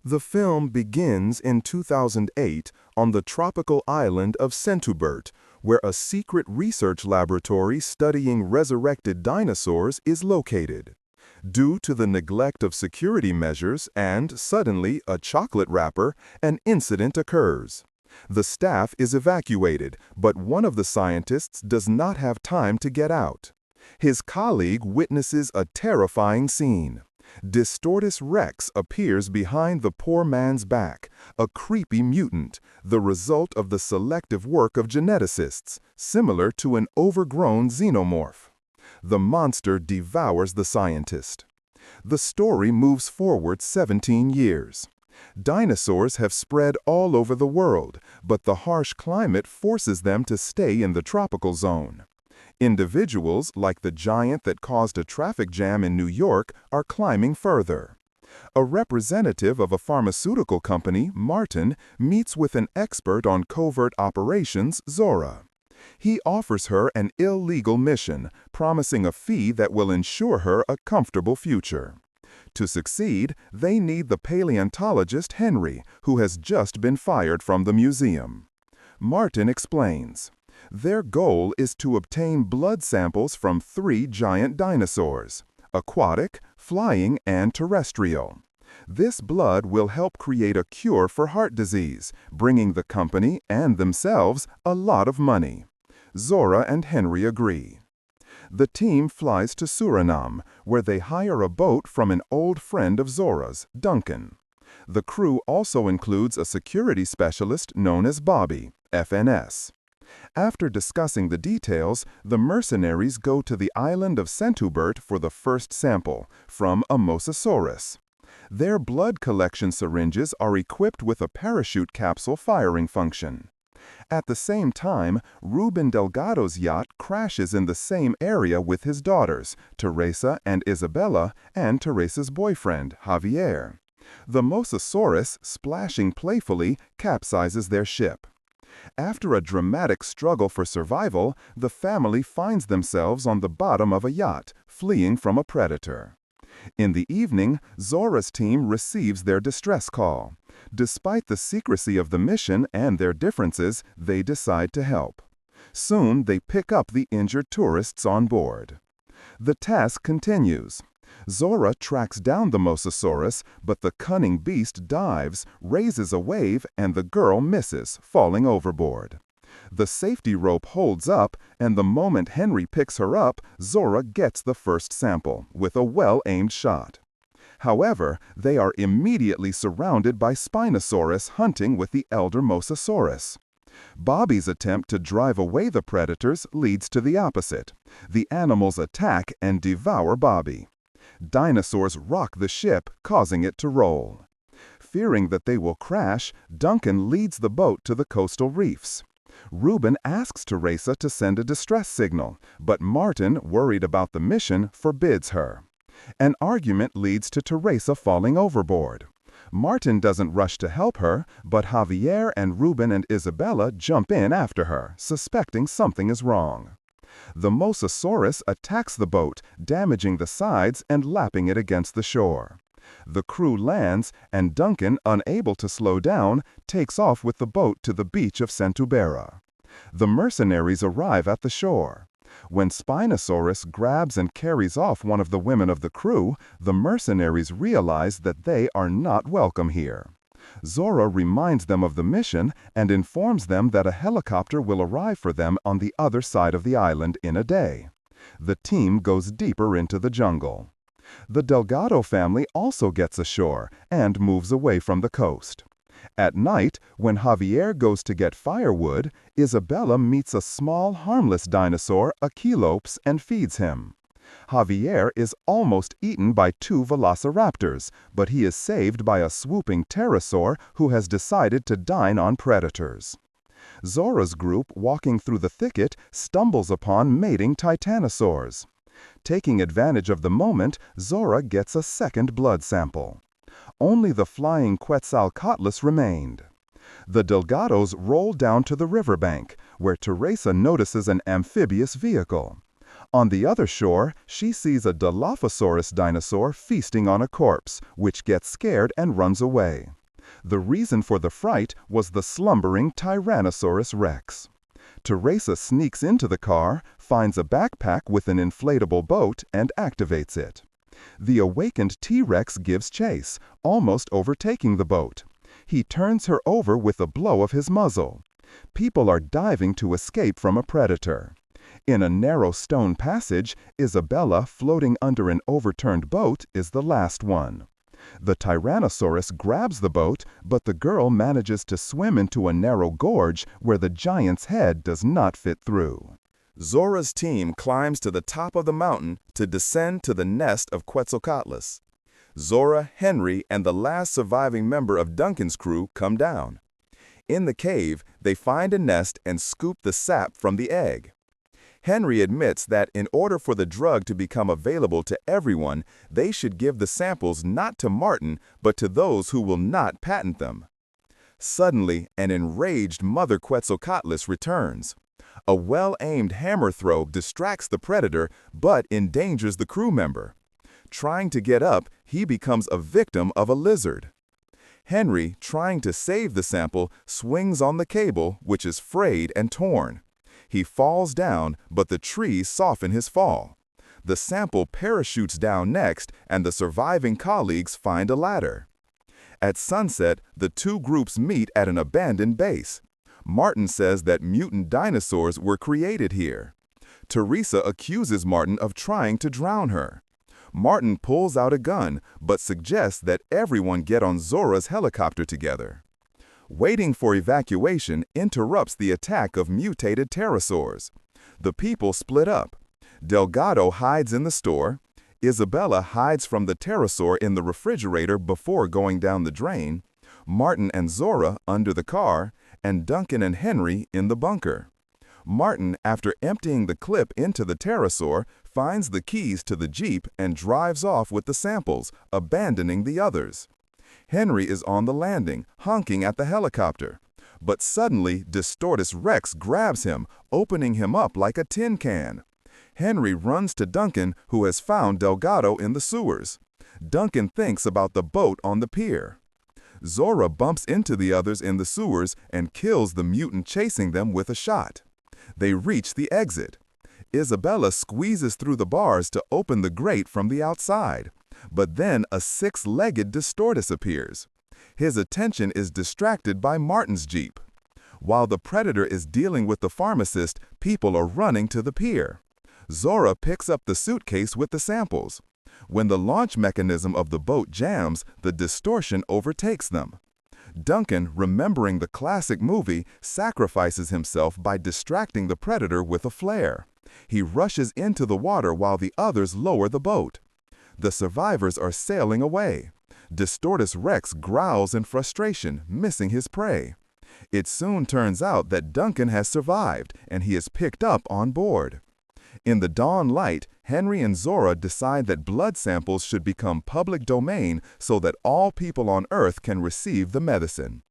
The film begins in 2008 on the tropical island of Saint-Hubert, where a secret research laboratory studying resurrected dinosaurs is located. Due to the neglect of security measures and, suddenly, a chocolate wrapper, an incident occurs. The staff is evacuated, but one of the scientists does not have time to get out. His colleague witnesses a terrifying scene. Distortus Rex appears behind the poor man's back, a creepy mutant, the result of the selective work of geneticists, similar to an overgrown xenomorph. The monster devours the scientist. The story moves forward 17 years. Dinosaurs have spread all over the world, but the harsh climate forces them to stay in the tropical zone. Individuals, like the giant that caused a traffic jam in New York, are climbing further. A representative of a pharmaceutical company, Martin, meets with an expert on covert operations, Zora. He offers her an illegal mission, promising a fee that will ensure her a comfortable future. To succeed, they need the paleontologist Henry, who has just been fired from the museum. Martin explains. Their goal is to obtain blood samples from 3 giant dinosaurs: aquatic, flying, and terrestrial. This blood will help create a cure for heart disease, bringing the company and themselves a lot of money. Zora and Henry agree. The team flies to Suriname, where they hire a boat from an old friend of Zora's, Duncan. The crew also includes a security specialist known as Bobby, FNS. After discussing the details, the mercenaries go to the island of Saint-Hubert for the first sample, from a Mosasaurus. Their blood collection syringes are equipped with a parachute capsule firing function. At the same time, Ruben Delgado's yacht crashes in the same area with his daughters, Teresa and Isabella, and Teresa's boyfriend, Javier. The Mosasaurus, splashing playfully, capsizes their ship. After a dramatic struggle for survival, the family finds themselves on the bottom of a yacht, fleeing from a predator. In the evening, Zora's team receives their distress call. Despite the secrecy of the mission and their differences, they decide to help. Soon, they pick up the injured tourists on board. The task continues. Zora tracks down the Mosasaurus, but the cunning beast dives, raises a wave, and the girl misses, falling overboard. The safety rope holds up, and the moment Henry picks her up, Zora gets the first sample, with a well-aimed shot. However, they are immediately surrounded by Spinosaurus hunting with the elder Mosasaurus. Bobby's attempt to drive away the predators leads to the opposite. The animals attack and devour Bobby. Dinosaurs rock the ship, causing it to roll. Fearing that they will crash, Duncan leads the boat to the coastal reefs. Ruben asks Teresa to send a distress signal, but Martin, worried about the mission, forbids her. An argument leads to Teresa falling overboard. Martin doesn't rush to help her, but Javier and Ruben and Isabella jump in after her, suspecting something is wrong. The Mosasaurus attacks the boat, damaging the sides and lapping it against the shore. The crew lands, and Duncan, unable to slow down, takes off with the boat to the beach of Saint-Hubert. The mercenaries arrive at the shore. When Spinosaurus grabs and carries off one of the women of the crew, the mercenaries realize that they are not welcome here. Zora reminds them of the mission and informs them that a helicopter will arrive for them on the other side of the island in a day. The team goes deeper into the jungle. The Delgado family also gets ashore and moves away from the coast. At night, when Javier goes to get firewood, Isabella meets a small, harmless dinosaur, Achelops, and feeds him. Javier is almost eaten by 2 velociraptors, but he is saved by a swooping pterosaur who has decided to dine on predators. Zora's group, walking through the thicket, stumbles upon mating Titanosaurs. Taking advantage of the moment, Zora gets a second blood sample. Only the flying Quetzalcoatlus remained. The Delgados roll down to the riverbank, where Teresa notices an amphibious vehicle. On the other shore, she sees a Dilophosaurus dinosaur feasting on a corpse, which gets scared and runs away. The reason for the fright was the slumbering Tyrannosaurus Rex. Teresa sneaks into the car, finds a backpack with an inflatable boat, and activates it. The awakened T-Rex gives chase, almost overtaking the boat. He turns her over with a blow of his muzzle. People are diving to escape from a predator. In a narrow stone passage, Isabella, floating under an overturned boat, is the last one. The Tyrannosaurus grabs the boat, but the girl manages to swim into a narrow gorge where the giant's head does not fit through. Zora's team climbs to the top of the mountain to descend to the nest of Quetzalcoatlus. Zora, Henry, and the last surviving member of Duncan's crew come down. In the cave, they find a nest and scoop the sap from the egg. Henry admits that in order for the drug to become available to everyone, they should give the samples not to Martin, but to those who will not patent them. Suddenly, an enraged Mother Quetzalcoatlus returns. A well-aimed hammer throw distracts the predator, but endangers the crew member. Trying to get up, he becomes a victim of a lizard. Henry, trying to save the sample, swings on the cable, which is frayed and torn. He falls down, but the trees soften his fall. The sample parachutes down next, and the surviving colleagues find a ladder. At sunset, the two groups meet at an abandoned base. Martin says that mutant dinosaurs were created here. Teresa accuses Martin of trying to drown her. Martin pulls out a gun, but suggests that everyone get on Zora's helicopter together. Waiting for evacuation interrupts the attack of mutated pterosaurs. The people split up. Delgado hides in the store. Isabella hides from the pterosaur in the refrigerator before going down the drain. Martin and Zora under the car, and Duncan and Henry in the bunker. Martin, after emptying the clip into the pterosaur, finds the keys to the Jeep and drives off with the samples, abandoning the others. Henry is on the landing, honking at the helicopter. But suddenly, Distortus Rex grabs him, opening him up like a tin can. Henry runs to Duncan, who has found Delgado in the sewers. Duncan thinks about the boat on the pier. Zora bumps into the others in the sewers and kills the mutant chasing them with a shot. They reach the exit. Isabella squeezes through the bars to open the grate from the outside. But then a six-legged Distortus appears. His attention is distracted by Martin's Jeep. While the predator is dealing with the pharmacist, people are running to the pier. Zora picks up the suitcase with the samples. When the launch mechanism of the boat jams, the distortion overtakes them. Duncan, remembering the classic movie, sacrifices himself by distracting the predator with a flare. He rushes into the water while the others lower the boat. The survivors are sailing away. Distortus Rex growls in frustration, missing his prey. It soon turns out that Duncan has survived, and he is picked up on board. In the dawn light, Henry and Zora decide that blood samples should become public domain so that all people on Earth can receive the medicine.